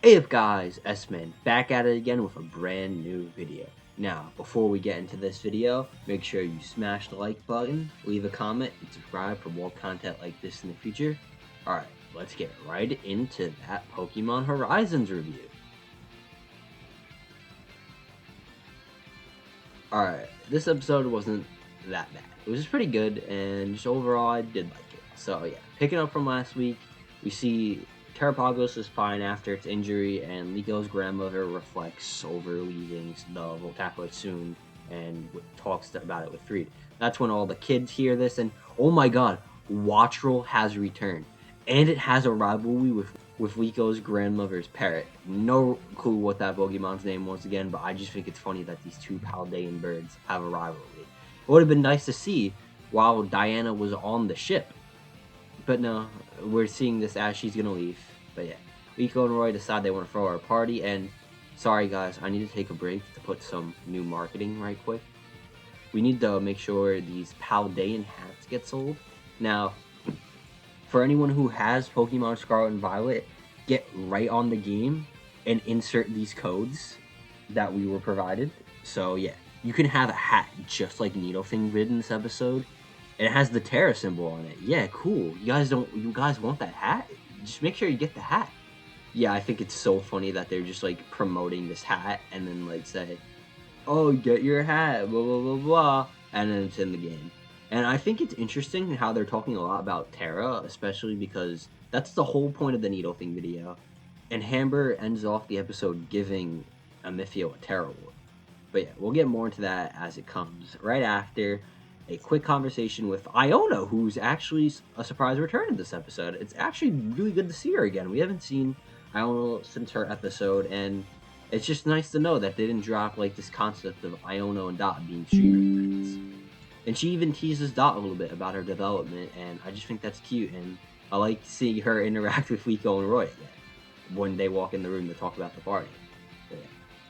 Hey up guys, S-Man back at it again with a brand new video. Now, before we get into this video, make sure you smash the like button, leave a comment, and subscribe for more content like this in the future. Alright, let's get right into that Pokemon Horizons review. Alright, this episode wasn't that bad. It was just pretty good, and just overall I did like it. So yeah, picking up from last week, we see Terrapagos is fine after its injury, and Lico's grandmother reflects over leaving the Voltaploid soon and talks about it with Reed. That's when all the kids hear this, and oh my god, Wattrel has returned. And it has a rivalry with Lico's grandmother's parrot. No clue what that Pokemon's name was again, but I just think it's funny that these two Paldean birds have a rivalry. It would have been nice to see while Diana was on the ship. But no, we're seeing this as she's gonna leave. But yeah, Rico and Roy decide they want to throw our party, and sorry guys, I need to take a break to put some new marketing right quick. We need to make sure these Paldean hats get sold. Now, for anyone who has Pokemon Scarlet and Violet, get right on the game and insert these codes that we were provided. So yeah, you can have a hat just like Needlefing did in this episode. And it has the Tera symbol on it. Yeah, cool. You guys want that hat? Just make sure you get the hat. Yeah, I think it's so funny that they're just like promoting this hat and then like say, oh, get your hat, blah blah blah blah, and then it's in the game. And I think it's interesting how they're talking a lot about Tera, especially because that's the whole point of the Needlefing video. And Hamber ends off the episode giving Amethio a Tera Award. But yeah, we'll get more into that as it comes. Right after a quick conversation with Iona, who's actually a surprise return in this episode. It's actually really good to see her again. We haven't seen Iona since her episode, and it's just nice to know that they didn't drop like this concept of Iona and Dot being streamer friends. And she even teases Dot a little bit about her development, and I just think that's cute. And I like seeing her interact with Rico and Roy again when they walk in the room to talk about the party. But yeah,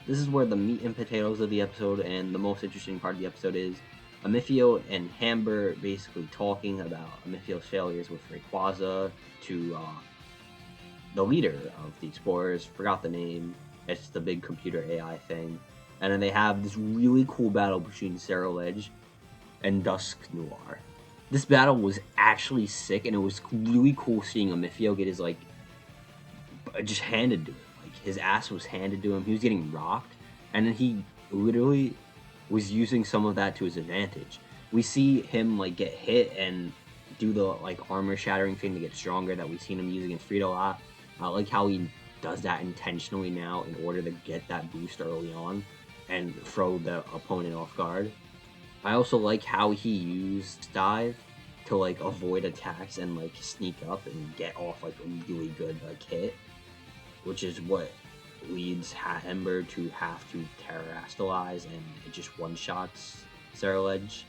this is where the meat and potatoes of the episode and the most interesting part of the episode is. Amethio and Hamber basically talking about Amethio's failures with Rayquaza to the leader of the explorers, forgot the name, it's the big computer AI thing. And then they have this really cool battle between Scarlet and Dusk Noir. This battle was actually sick, and it was really cool seeing Amethio get his, like, just handed to him. Like, his ass was handed to him, he was getting rocked, and then he literally was using some of that to his advantage. We see him like get hit and do the like armor shattering thing to get stronger that we've seen him use against Frito a lot. I like how he does that intentionally now in order to get that boost early on and throw the opponent off guard. I also like how he used dive to like avoid attacks and like sneak up and get off like a really good like hit, which is what leads Ember to have to terrestrialize, and it just one-shots Scarlet,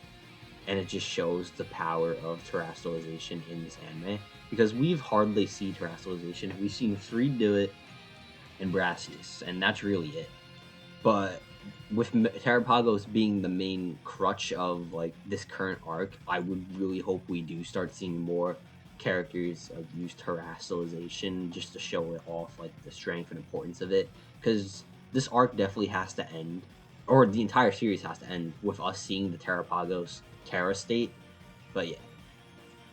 and it just shows the power of terrestrialization in this anime, because we've hardly seen terrestrialization. We've seen Freed do it and Brassius, and that's really it. But with Terrapagos being the main crutch of like this current arc, I would really hope we do start seeing more characters like use terrestrialization just to show it off, like the strength and importance of it, because this arc definitely has to end, or the entire series has to end with us seeing the Terrapagos Tera state. But yeah,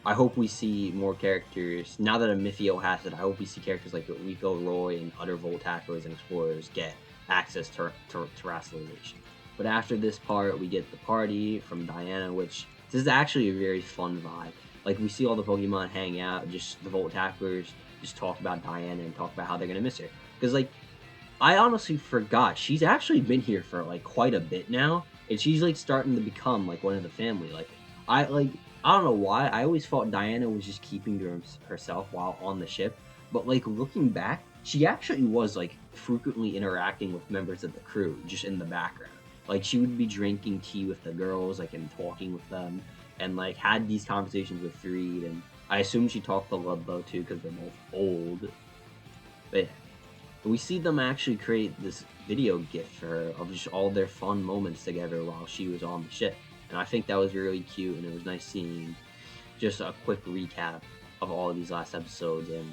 I hope we see more characters now that Amethio has it. I hope we see characters like Rico, Roy, and other Voltaccos and Explorers get access to terrestrialization. But after this part, we get the party from Diana, which this is actually a very fun vibe. Like, we see all the Pokemon hang out, just the Voltaccos just talk about Diana and talk about how they're gonna miss her. Because, like, I honestly forgot, she's actually been here for, like, quite a bit now, and she's, like, starting to become, like, one of the family. Like, I don't know why, I always thought Diana was just keeping to herself while on the ship, but, like, looking back, she actually was, like, frequently interacting with members of the crew, just in the background. Like, she would be drinking tea with the girls, like, and talking with them, and like had these conversations with Freed, and I assume she talked to Ludlow too because they're both old. But yeah, we see them actually create this video gift for her of just all their fun moments together while she was on the ship, and I think that was really cute, and it was nice seeing just a quick recap of all of these last episodes. And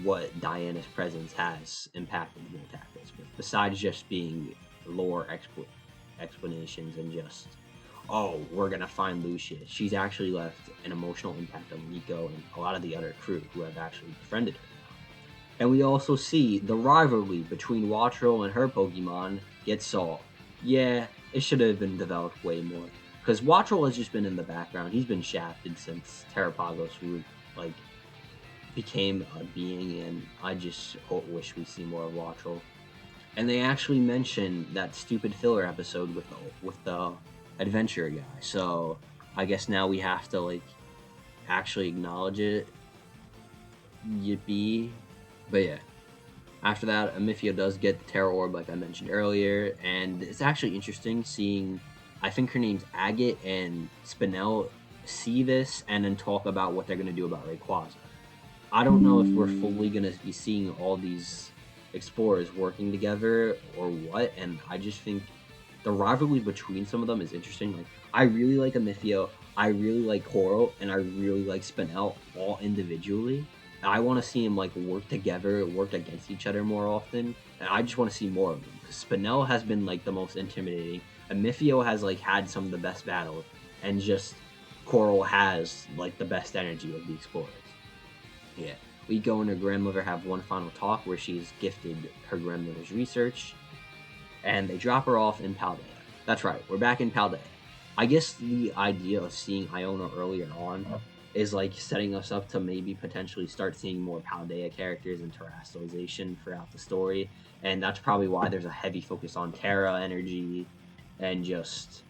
what Diana's presence has impacted the Voltaccos, besides just being lore explanations and just, oh, we're gonna find Lucius. She's actually left an emotional impact on Nico and a lot of the other crew who have actually befriended her. And we also see the rivalry between Wattrel and her Pokemon get solved. Yeah, it should have been developed way more. Because Wattrel has just been in the background. He's been shafted since Terrapagos like became a being, and I just wish we see more of Wattrel. And they actually mentioned that stupid filler episode with the adventure guy. So I guess now we have to like actually acknowledge it. Yippee! But yeah, after that, Amethio does get the Tera Orb, like I mentioned earlier, and it's actually interesting seeing, I think her name's Agate and Spinel, see this and then talk about what they're going to do about Rayquaza. I don't know if we're fully going to be seeing all these explorers working together or what, and I just think the rivalry between some of them is interesting. Like, I really like Amethio, I really like Coral, and I really like Spinel all individually. I want to see them like work together, work against each other more often, and I just want to see more of them. Because Spinel has been like the most intimidating, and Amethio has like had some of the best battles, and just Coral has like the best energy of the explorers. Yeah, Liko and her grandmother have one final talk where she's gifted her grandmother's research, and they drop her off in Paldea. That's right, we're back in Paldea. I guess the idea of seeing Iona earlier on is like setting us up to maybe potentially start seeing more Paldea characters and terrestrialization throughout the story, and that's probably why there's a heavy focus on Tera energy and just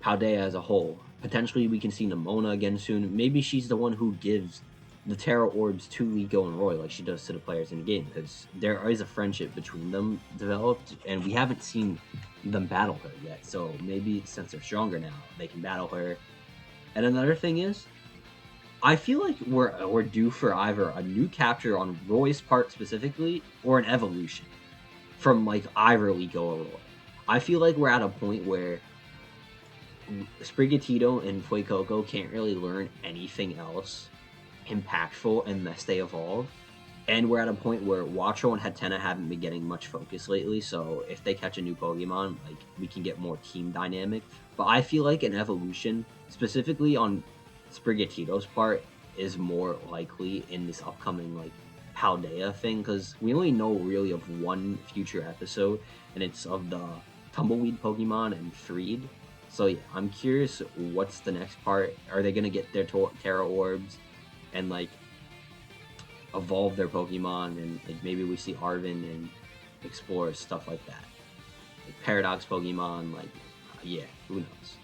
Paldea as a whole. Potentially we can see Nimona again soon. Maybe she's the one who gives the Tera Orbs to Liko and Roy like she does to the players in the game, because there is a friendship between them developed, and we haven't seen them battle her yet, so maybe since they're stronger now, they can battle her. And another thing is, I feel like we're due for either a new capture on Roy's part specifically, or an evolution from like either Liko or Roy. I feel like we're at a point where Sprigatito and Fuecoco can't really learn anything else impactful unless they evolve. And we're at a point where Wattrel and Hatena haven't been getting much focus lately, so if they catch a new Pokemon, like, we can get more team dynamic. But I feel like an evolution, specifically on Sprigatito's part, is more likely in this upcoming, like, Paldea thing, because we only know really of one future episode, and it's of the Tumbleweed Pokemon and Freed. So yeah, I'm curious what's the next part. Are they going to get their Tera Orbs and, like, evolve their Pokemon, and like maybe we see Arven and explore stuff like that, like Paradox Pokemon, like yeah, who knows.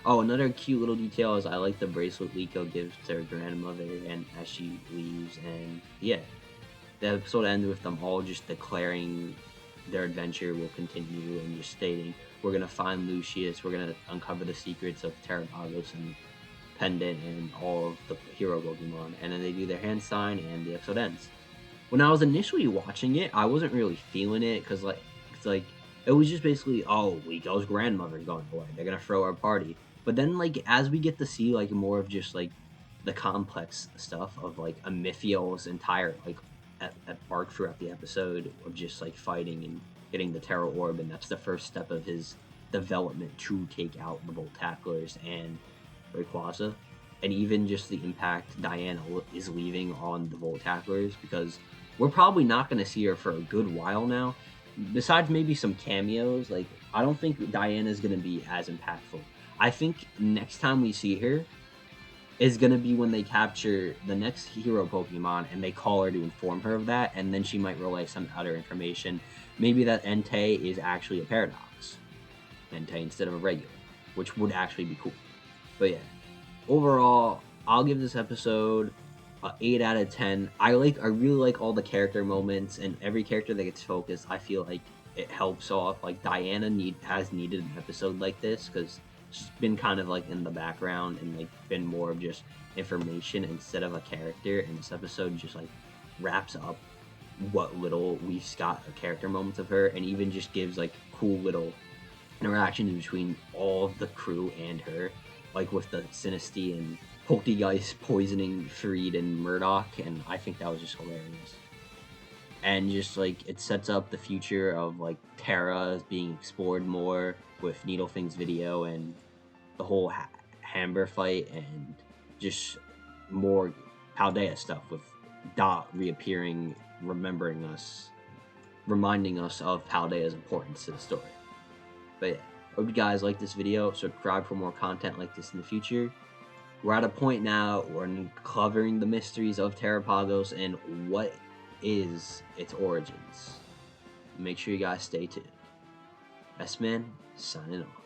Oh, another cute little detail is I like the bracelet Liko gives to her grandmother and as she leaves, and yeah, the episode ends with them all just declaring their adventure will continue and just stating we're gonna find Lucius, we're gonna uncover the secrets of Terrapagos and Pendant and all of the hero Pokemon, and then they do their hand sign and the episode ends. When I was initially watching it, I wasn't really feeling it, because like it was just basically, oh, Liko's grandmother's going away, they're gonna throw our party. But then like as we get to see like more of just like the complex stuff of like Amethio's entire like at arc throughout the episode of just like fighting and getting the Tera Orb, and that's the first step of his development to take out the Voltacklers and Rayquaza, and even just the impact Diana is leaving on the Voltacklers, because we're probably not going to see her for a good while now. Besides maybe some cameos, like I don't think Diana's going to be as impactful. I think next time we see her is going to be when they capture the next hero Pokemon and they call her to inform her of that, and then she might relay some other information. Maybe that Entei is actually a Paradox Entei instead of a regular, which would actually be cool. But yeah, overall, I'll give this episode a 8 out of 10. I really like all the character moments, and every character that gets focused, I feel like it helps off. Like Diana has needed an episode like this, because she's been kind of like in the background and like been more of just information instead of a character. And this episode just like wraps up what little we've got of character moments of her, and even just gives like cool little interactions between all of the crew and her, like with the Sinistea and Poltergeist poisoning Fareed and Murdoch, and I think that was just hilarious. And just like it sets up the future of like Tera being explored more with Needlefing's video and the whole Hamber fight, and just more Paldea stuff with Dot reappearing, reminding us of Paldea's importance to the story. But yeah, hope you guys like this video. Subscribe for more content like this in the future. We're at a point now where we're covering the mysteries of Terrapagos and what is its origins. Make sure you guys stay tuned. Best man, signing off.